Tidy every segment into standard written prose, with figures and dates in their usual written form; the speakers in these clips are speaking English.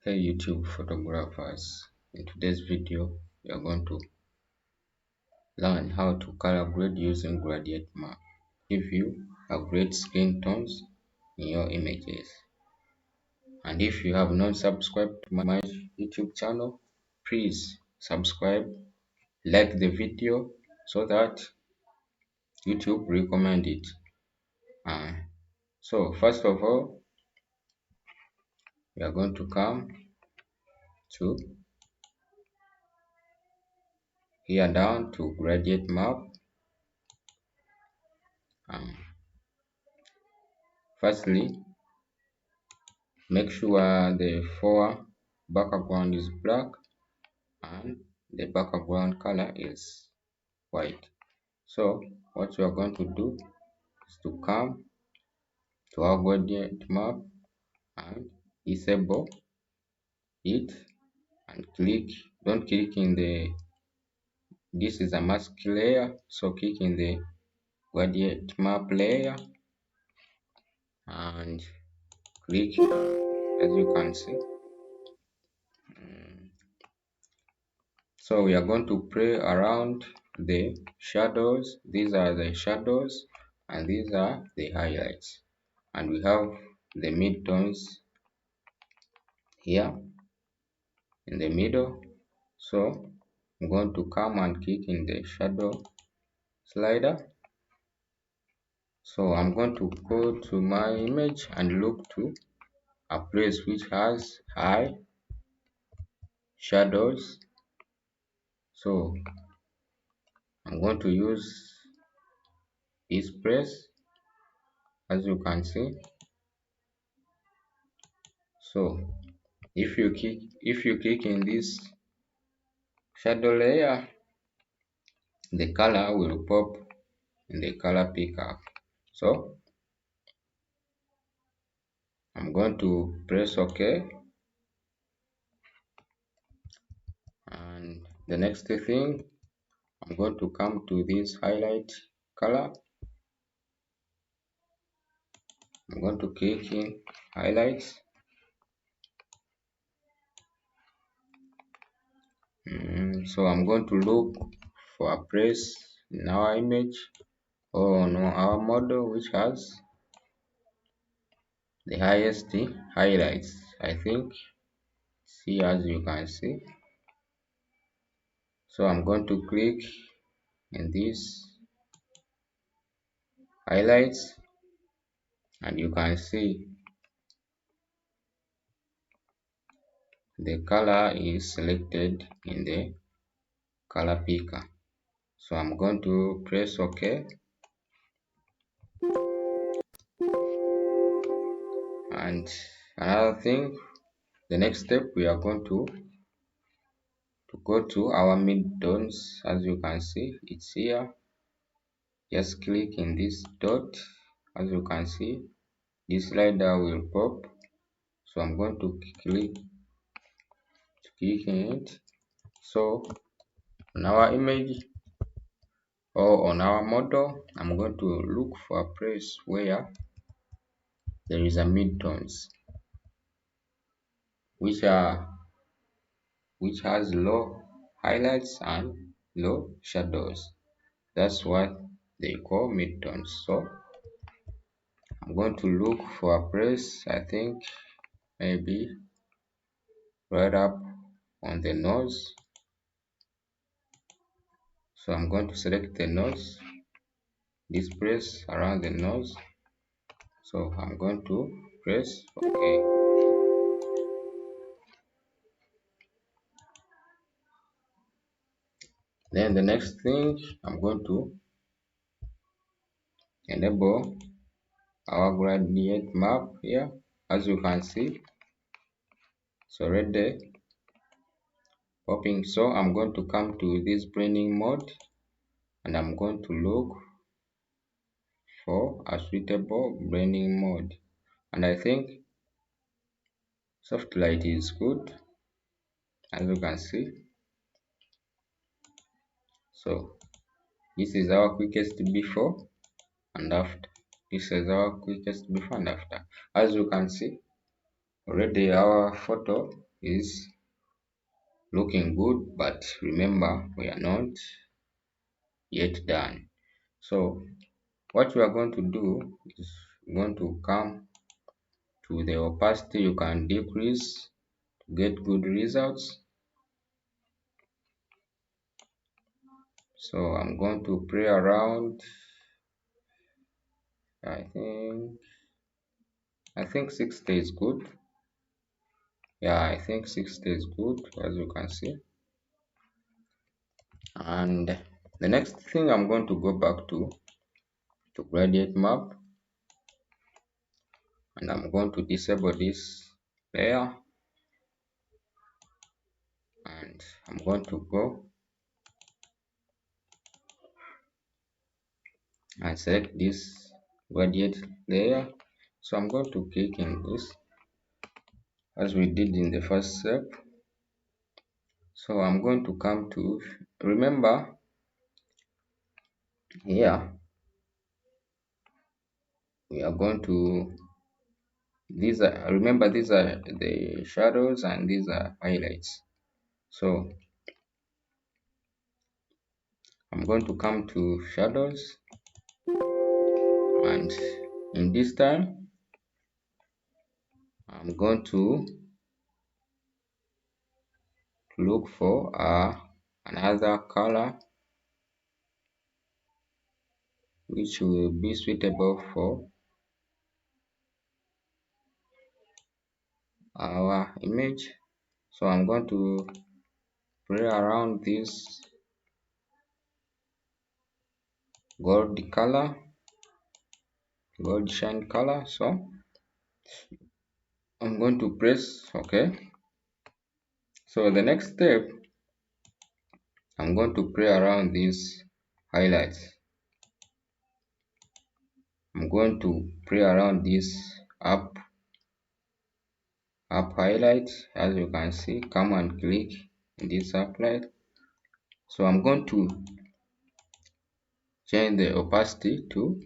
Hey YouTube photographers, in today's video we are going to learn how to color grade using gradient map. Give you a great skin tones in your images. And if you have not subscribed to my YouTube channel, please subscribe, like the video so that YouTube recommend it. So first of all, we are going to come to here down to gradient map. Firstly, make sure the background is black and the background color is white. So what you are going to do is to come to our gradient map and disable it and click. Don't click in this is a mask layer, so click in the gradient map layer and click here, as you can see. So we are going to play around the shadows. These are the shadows and these are the highlights, and we have the midtones here in the middle. So I'm going to come and click in the shadow slider. So I'm going to go to my image and look to a place which has high shadows. So I'm going to use this place, as you can see. So if you click in this shadow layer, the color will pop in the color picker. So I'm going to press OK, and the next thing, I'm going to come to this highlight color. I'm going to click in highlights. So I'm going to look for a place in our image or on our model which has the highest highlights. I think see, as you can see. So I'm going to click in this highlights, and you can see the color is selected in the color picker. So I'm going to press OK, and another thing, the next step, we are going to go to our midtones. As you can see, it's here. Just click in this dot. As you can see, this slider will pop. So I'm going to click in it. So on our image or on our model, I'm going to look for a place where there is a midtones which has low highlights and low shadows. That's what they call midtones. So I'm going to look for a place, I think maybe right up on the nose. So I'm going to select the nose, this place around the nose. So I'm going to press OK. Then the next thing, I'm going to enable our gradient map here. As you can see, it's already popping. So I'm going to come to this blending mode and I'm going to look for a suitable blending mode, and I think soft light is good, as you can see. So this is our quickest before and after. This is our quickest before and after. As you can see, already our photo is looking good, but remember we are not yet done. So what we are going to do is going to come to the opacity. You can decrease to get good results. So I'm going to play around. I think 60 is good. Yeah, I think 60 is good, as you can see. And the next thing I'm going to go back to gradient map, and I'm going to disable this layer, and I'm going to go and select this gradient layer. So I'm going to click in this as we did in the first step. So I'm going to come to, remember here we are going to, these are, remember these are the shadows and these are highlights. So I'm going to come to shadows, and in this time I'm going to look for another color which will be suitable for our image. So I'm going to play around this gold color, gold shine color. So I'm going to press OK. So the next step, I'm going to play around these highlights. I'm going to play around this up highlight. As you can see, come and click in this highlight. So I'm going to change the opacity to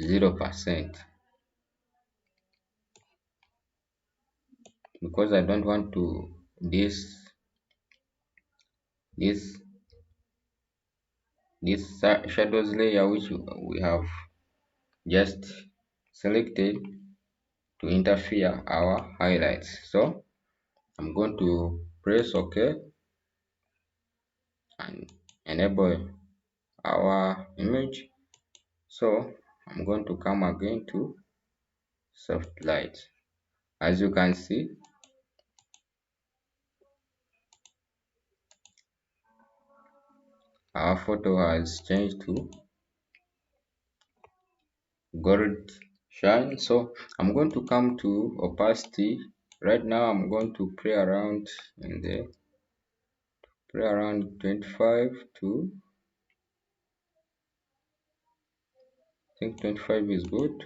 0% because I don't want to this shadows layer which we have just selected to interfere our highlights. So I'm going to press OK and enable our image. So I'm going to come again to soft light. As you can see, our photo has changed to gold shine. So I'm going to come to opacity. Right now I'm going to play around in the 25 to, I think 25 is good,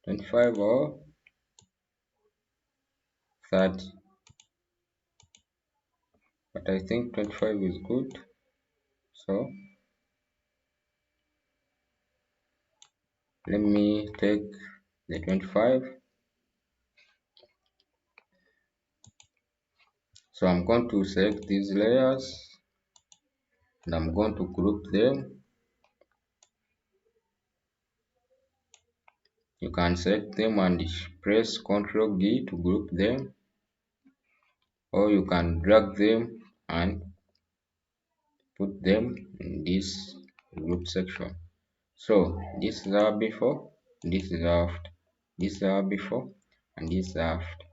25 or 30, but I think 25 is good. So let me take the 25. So I'm going to select these layers and I'm going to group them. You can select them and press Ctrl D to group them, or you can drag them and put them in this group section. So this is our before, this is after, this is our before, and this is after.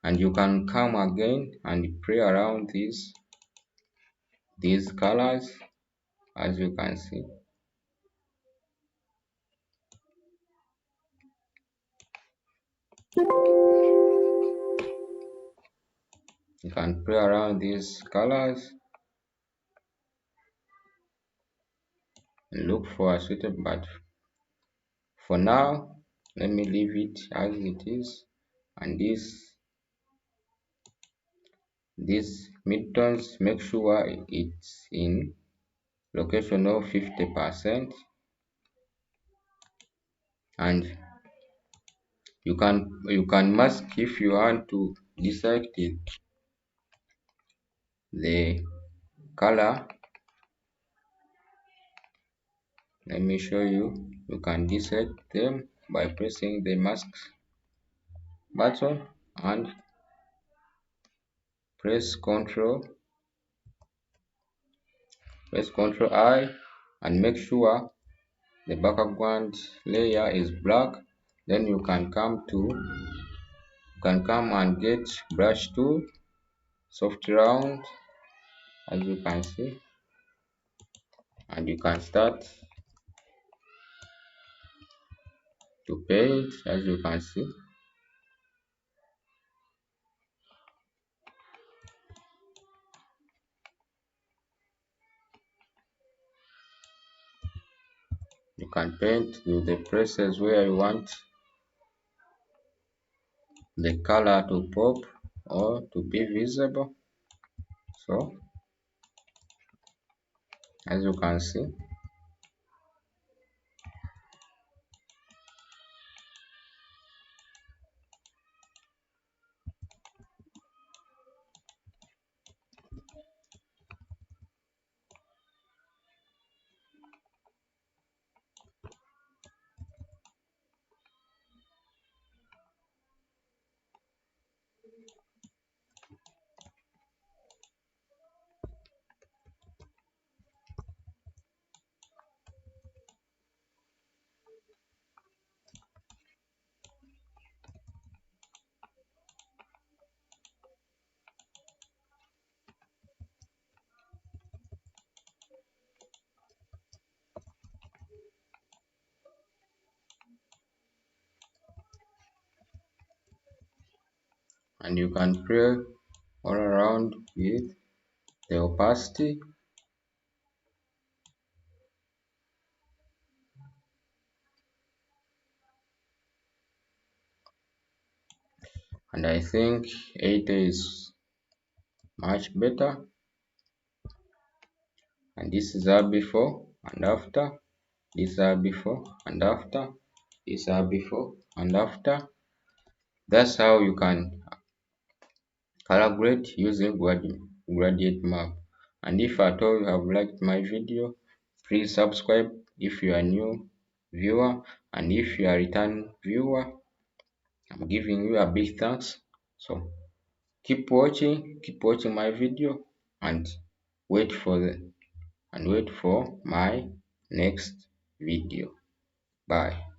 And you can come again and play around these colors. As you can see, you can play around these colors and look for a suitable, but for now let me leave it as it is. And this midtones, make sure it's in location of 50%, and You can mask if you want to decide the color. Let me show you. You can decide them by pressing the mask button and press Ctrl I and make sure the background layer is black. Then you can come and get brush tool, soft round, as you can see, and you can start to paint. As you can see, you can paint to the places where you want the color to pop or to be visible. So as you can see, and you can play all around with the opacity. And I think 80 is much better. And this is our before and after. These are before and after. These are before and after. That's how you can color grade using gradient map. And if at all you have liked my video, please subscribe if you are new viewer, and if you are return viewer, I'm giving you a big thanks. So keep watching my video, and wait for my next video. Bye.